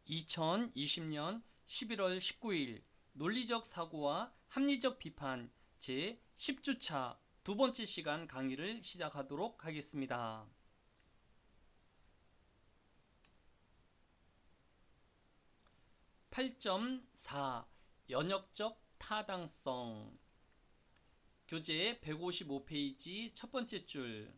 2020년 11월 19일 논리적 사고와 합리적 비판 제 10주차 두 번째 시간 강의를 시작하도록 하겠습니다. 8.4 연역적 타당성 교재 155페이지 첫 번째 줄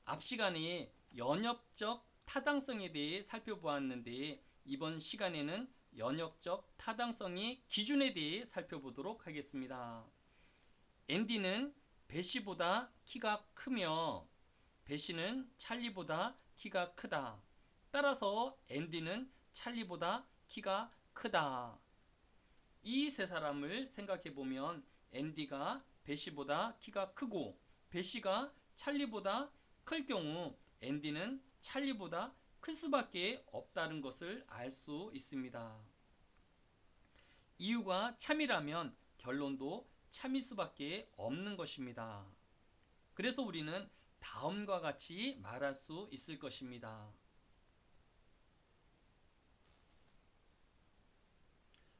앞 시간에 연역적 타당성에 대해 살펴보았는데 이번 시간에는 연역적 타당성의 기준에 대해 살펴보도록 하겠습니다. 앤디는 배시보다 키가 크며 배시는 찰리보다 키가 크다. 따라서 앤디는 찰리보다 키가 크다. 이 세 사람을 생각해보면 앤디가 배시보다 키가 크고 배시가 찰리보다 클 경우 앤디는 찰리보다 클 수밖에 없다는 것을 알 수 있습니다. 이유가 참이라면 결론도 참일 수밖에 없는 것입니다. 그래서 우리는 다음과 같이 말할 수 있을 것입니다.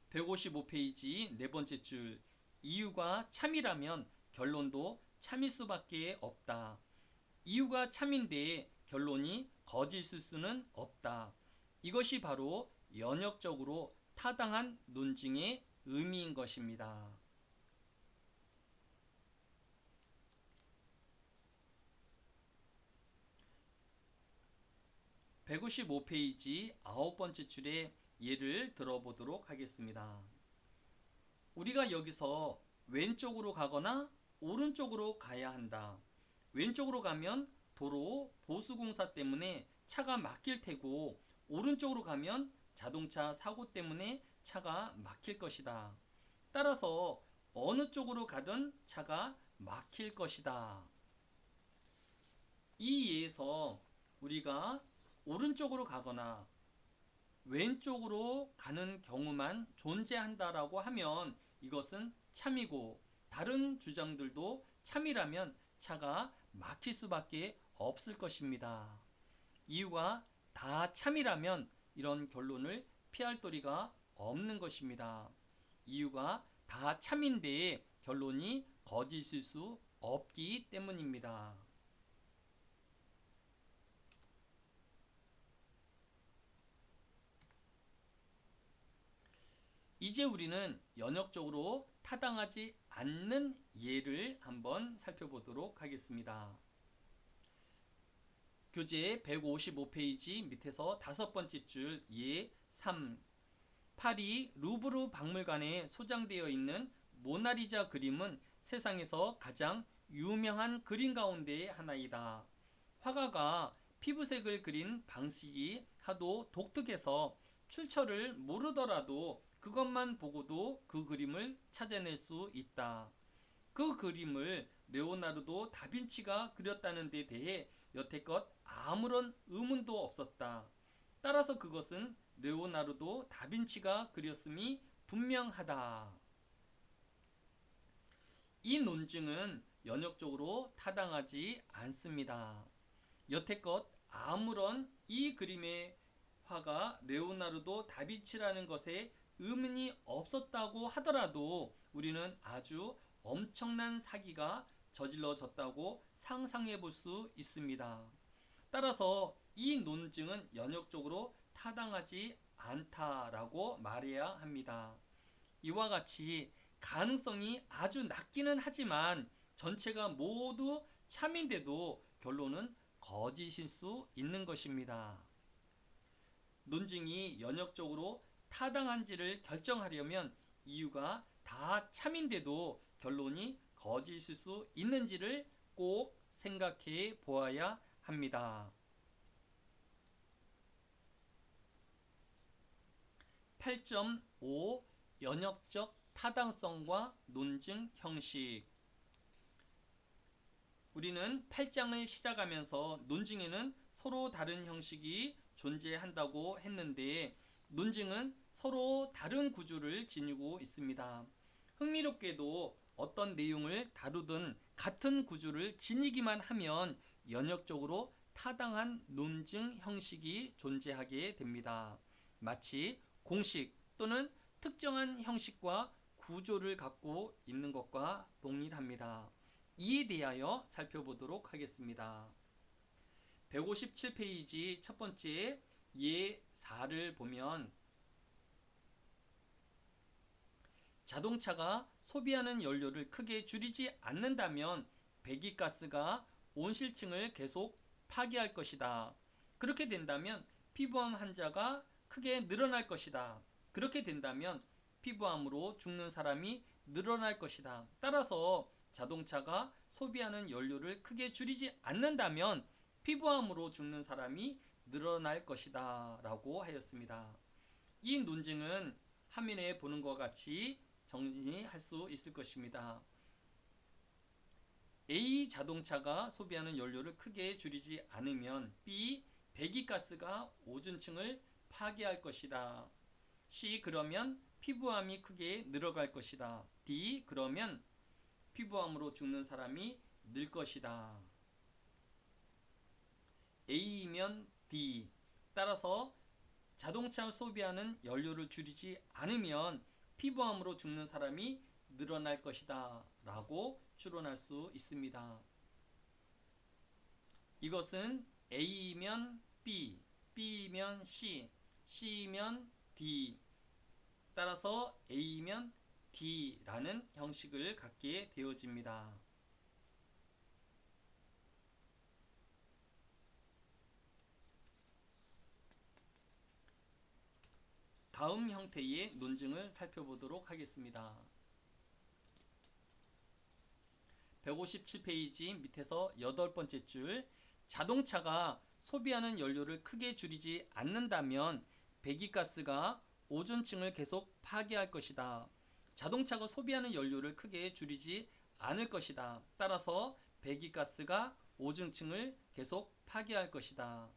155페이지 네 번째 줄 이유가 참이라면 결론도 참일 수밖에 없다. 이유가 참인데 결론이 거짓일 수는 없다. 이것이 바로 연역적으로 타당한 논증의 의미인 것입니다. 155페이지 아홉 번째 줄의 예를 들어보도록 하겠습니다. 우리가 여기서 왼쪽으로 가거나 오른쪽으로 가야 한다. 왼쪽으로 가면 도로 보수공사 때문에 차가 막힐 테고 오른쪽으로 가면 자동차 사고 때문에 차가 막힐 것이다. 따라서 어느 쪽으로 가든 차가 막힐 것이다. 이 예에서 우리가 오른쪽으로 가거나 왼쪽으로 가는 경우만 존재한다라고 하면 이것은 참이고 다른 주장들도 참이라면 차가 막힐 수밖에 없을 것입니다. 이유가 다 참이라면 이런 결론을 피할 도리가 없는 것입니다. 이유가 다 참인데 결론이 거짓일 수 없기 때문입니다. 이제 우리는 연역적으로 타당하지 않는 예를 한번 살펴보도록 하겠습니다. 교재 155페이지 밑에서 다섯 번째 줄 예 3. 파리 루브르 박물관에 소장되어 있는 모나리자 그림은 세상에서 가장 유명한 그림 가운데 하나이다. 화가가 피부색을 그린 방식이 하도 독특해서 출처를 모르더라도 그것만 보고도 그 그림을 찾아낼 수 있다. 그 그림을 레오나르도 다빈치가 그렸다는 데 대해 여태껏 아무런 의문도 없었다. 따라서 그것은 레오나르도 다빈치가 그렸음이 분명하다. 이 논증은 연역적으로 타당하지 않습니다. 여태껏 아무런 이 그림의 화가 레오나르도 다빈치라는 것에 의문이 없었다고 하더라도 우리는 아주 엄청난 사기가 저질러졌다고 상상해 볼 수 있습니다. 따라서 이 논증은 연역적으로 타당하지 않다라고 말해야 합니다. 이와 같이 가능성이 아주 낮기는 하지만 전체가 모두 참인데도 결론은 거짓일 수 있는 것입니다. 논증이 연역적으로 타당한지를 결정하려면 이유가 다 참인데도 결론이 거짓일 수 있는지를 꼭 생각해 보아야 합니다. 8.5 연역적 타당성과 논증 형식 우리는 8장을 시작하면서 논증에는 서로 다른 형식이 존재한다고 했는데 논증은 서로 다른 구조를 지니고 있습니다. 흥미롭게도 어떤 내용을 다루든 같은 구조를 지니기만 하면 연역적으로 타당한 논증 형식이 존재하게 됩니다. 마치 공식 또는 특정한 형식과 구조를 갖고 있는 것과 동일합니다. 이에 대하여 살펴보도록 하겠습니다. 157페이지 첫 번째 예 4를 보면 자동차가 소비하는 연료를 크게 줄이지 않는다면 배기가스가 온실층을 계속 파괴할 것이다. 그렇게 된다면 피부암 환자가 크게 늘어날 것이다. 그렇게 된다면 피부암으로 죽는 사람이 늘어날 것이다. 따라서 자동차가 소비하는 연료를 크게 줄이지 않는다면 피부암으로 죽는 사람이 늘어날 것이다 라고 하였습니다. 이 논증은 화면에 보는 것과 같이 정리할 수 있을 것입니다. A 자동차가 소비하는 연료를 크게 줄이지 않으면 B 배기가스가 오존층을 파괴할 것이다. C 그러면 피부암이 크게 늘어갈 것이다. D 그러면 피부암으로 죽는 사람이 늘 것이다. A이면 D. 따라서 자동차 소비하는 연료를 줄이지 않으면 피부암으로 죽는 사람이 늘어날 것이다 라고 추론할 수 있습니다. 이것은 A이면 B, B이면 C, C이면 D. 따라서 A이면 D라는 형식을 갖게 되어집니다. 다음 형태의 논증을 살펴보도록 하겠습니다. 157페이지 밑에서 8번째 줄 자동차가 소비하는 연료를 크게 줄이지 않는다면 배기가스가 오존층을 계속 파괴할 것이다. 자동차가 소비하는 연료를 크게 줄이지 않을 것이다. 따라서 배기가스가 오존층을 계속 파괴할 것이다.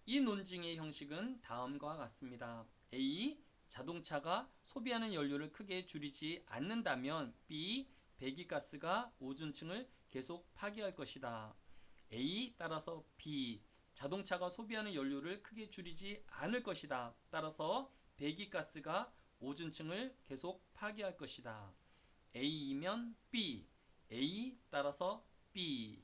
이 논증의 형식은 다음과 같습니다. A. 자동차가 소비하는 연료를 크게 줄이지 않는다면 B. 배기가스가 오존층을 계속 파괴할 것이다. A 따라서 B. 자동차가 소비하는 연료를 크게 줄이지 않을 것이다. 따라서 배기가스가 오존층을 계속 파괴할 것이다. A이면 B. A 따라서 B.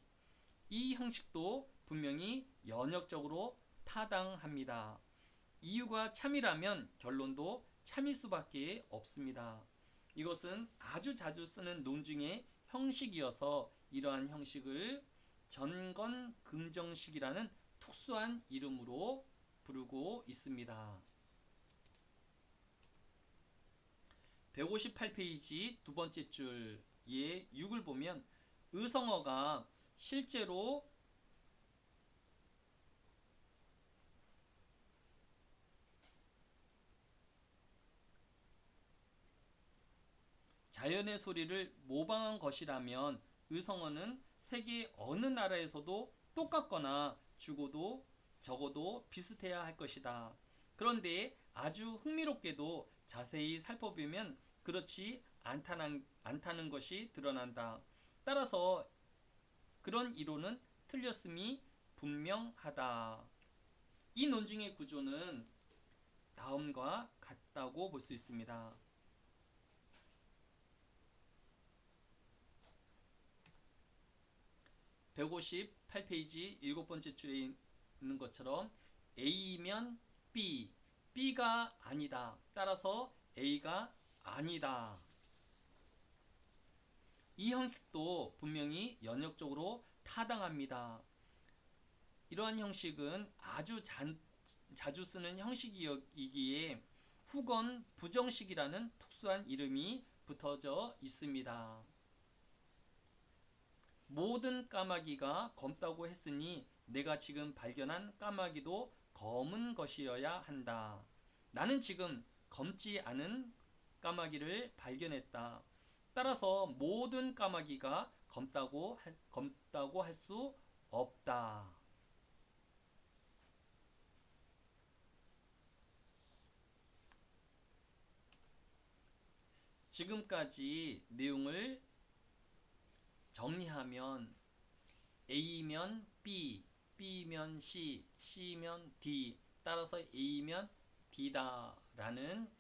이 형식도 분명히 연역적으로 타당합니다. 이유가 참이라면 결론도 참일 수밖에 없습니다. 이것은 아주 자주 쓰는 논증의 형식이어서 이러한 형식을 전건긍정식이라는 특수한 이름으로 부르고 있습니다. 158페이지 두 번째 줄 예 6을 보면 의성어가 실제로 자연의 소리를 모방한 것이라면 의성어는 세계 어느 나라에서도 똑같거나 죽어도 적어도 비슷해야 할 것이다. 그런데 아주 흥미롭게도 자세히 살펴보면 그렇지 않다는 것이 드러난다. 따라서 그런 이론은 틀렸음이 분명하다. 이 논증의 구조는 다음과 같다고 볼 수 있습니다. 158페이지 7번째 줄에 있는 것처럼 A면 B, B가 아니다. 따라서 A가 아니다. 이 형식도 분명히 연역적으로 타당합니다. 이러한 형식은 아주 자주 쓰는 형식이기에 후건 부정식이라는 특수한 이름이 붙어져 있습니다. 모든 까마귀가 검다고 했으니 내가 지금 발견한 까마귀도 검은 것이어야 한다. 나는 지금 검지 않은 까마귀를 발견했다. 따라서 모든 까마귀가 검다고 할 수 없다. 지금까지 내용을 정리하면 A면 B, B면 C, C면 D, 따라서 A면 D다 라는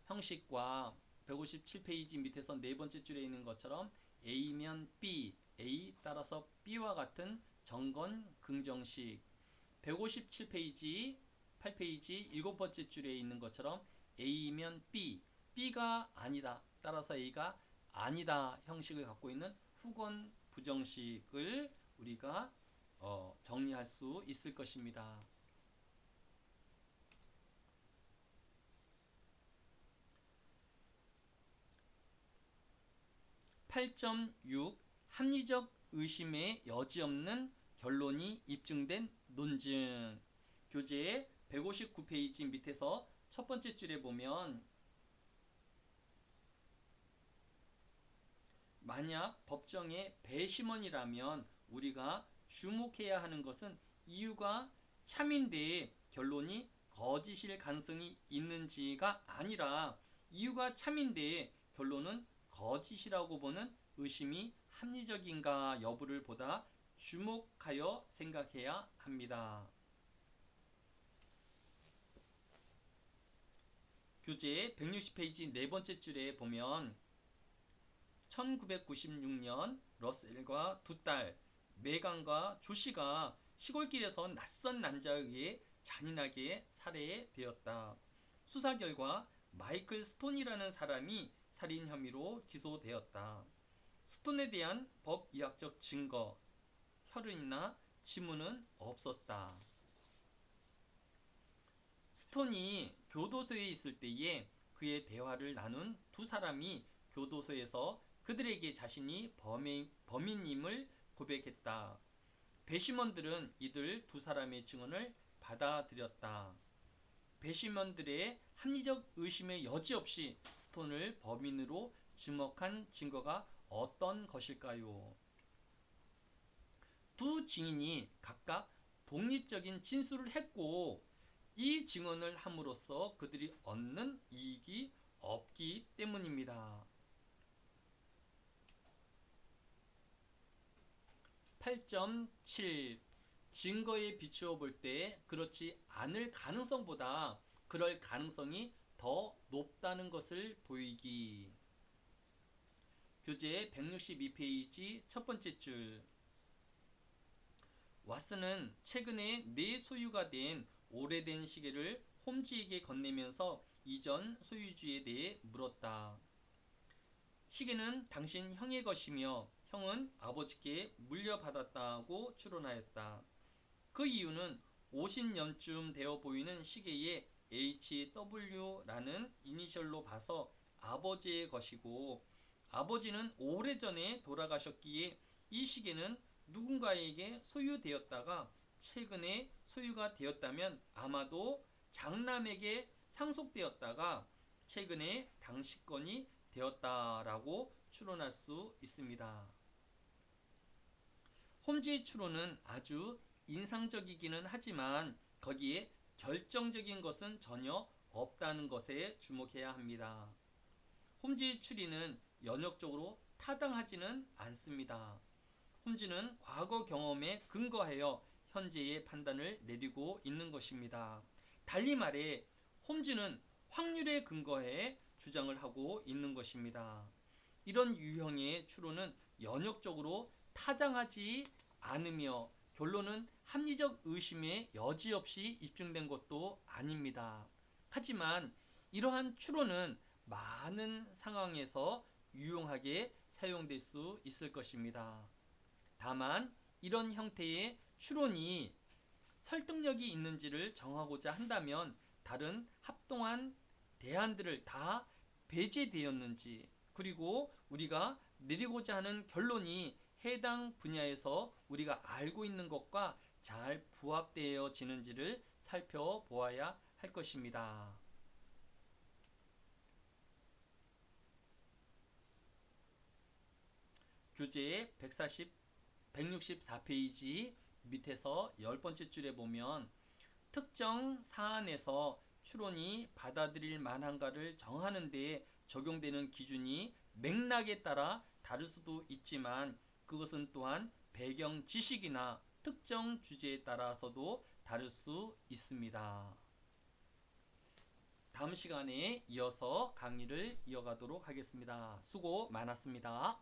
형식과 157페이지 밑에서 네 번째 줄에 있는 것처럼 A면 B, A 따라서 B와 같은 정건 긍정식, 157페이지 8페이지 일곱 번째 줄에 있는 것처럼 A면 B, B가 아니다 따라서 A가 아니다 형식을 갖고 있는 후건 부정식을 우리가 정리할 수 있을 것입니다. 8.6 합리적 의심의 여지 없는 결론이 입증된 논증. 교재 159페이지 밑에서 첫 번째 줄에 보면 만약 법정의 배심원이라면 우리가 주목해야 하는 것은 이유가 참인데 결론이 거짓일 가능성이 있는지가 아니라 이유가 참인데 결론은 거짓이라고 보는 의심이 합리적인가 여부를 보다 주목하여 생각해야 합니다. 교재 160페이지 네 번째 줄에 보면 1996년 러셀과 두 딸 메간과 조시가 시골길에서 낯선 남자에 의해 잔인하게 살해되었다. 수사 결과 마이클 스톤이라는 사람이 살인 혐의로 기소되었다. 스톤에 대한 법의학적 증거, 혈흔이나 지문은 없었다. 스톤이 교도소에 있을 때에 그의 대화를 나눈 두 사람이 교도소에서 그들에게 자신이 범인임을 고백했다. 배심원들은 이들 두 사람의 증언을 받아들였다. 배심원들의 합리적 의심의 여지 없이 스톤을 범인으로 지목한 증거가 어떤 것일까요? 두 증인이 각각 독립적인 진술을 했고 이 증언을 함으로써 그들이 얻는 이익이 없기 때문입니다. 8.7 증거에 비추어 볼 때 그렇지 않을 가능성보다 그럴 가능성이 더 높다는 것을 보이기. 교재 162페이지 첫 번째 줄. 왓슨은 최근에 내 소유가 된 오래된 시계를 홈즈에게 건네면서 이전 소유주에 대해 물었다. 시계는 당신 형의 것이며 형은 아버지께 물려받았다고 추론하였다. 그 이유는 50년쯤 되어 보이는 시계에 HW라는 이니셜로 봐서 아버지의 것이고 아버지는 오래전에 돌아가셨기에 이 시계는 누군가에게 소유되었다가 최근에 소유가 되었다면 아마도 장남에게 상속되었다가 최근에 당시권이 되었다라고 추론할 수 있습니다. 홈즈의 추론은 아주 인상적이기는 하지만 거기에 결정적인 것은 전혀 없다는 것에 주목해야 합니다. 홈즈의 추리는 연역적으로 타당하지는 않습니다. 홈즈는 과거 경험에 근거하여 현재의 판단을 내리고 있는 것입니다. 달리 말해 홈즈는 확률에 근거해 주장을 하고 있는 것입니다. 이런 유형의 추론은 연역적으로 타당하지 않으며 결론은 합리적 의심의 여지 없이 입증된 것도 아닙니다. 하지만 이러한 추론은 많은 상황에서 유용하게 사용될 수 있을 것입니다. 다만 이런 형태의 추론이 설득력이 있는지를 정하고자 한다면 다른 합동한 대안들을 다 배제되었는지 그리고 우리가 내리고자 하는 결론이 해당 분야에서 우리가 알고 있는 것과 잘 부합되어지는지를 살펴보아야 할 것입니다. 교재 164페이지 밑에서 10번째 줄에 보면 특정 사안에서 추론이 받아들일 만한가를 정하는 데 적용되는 기준이 맥락에 따라 다를 수도 있지만 그것은 또한 배경 지식이나 특정 주제에 따라서도 다를 수 있습니다. 다음 시간에 이어서 강의를 이어가도록 하겠습니다. 수고 많았습니다.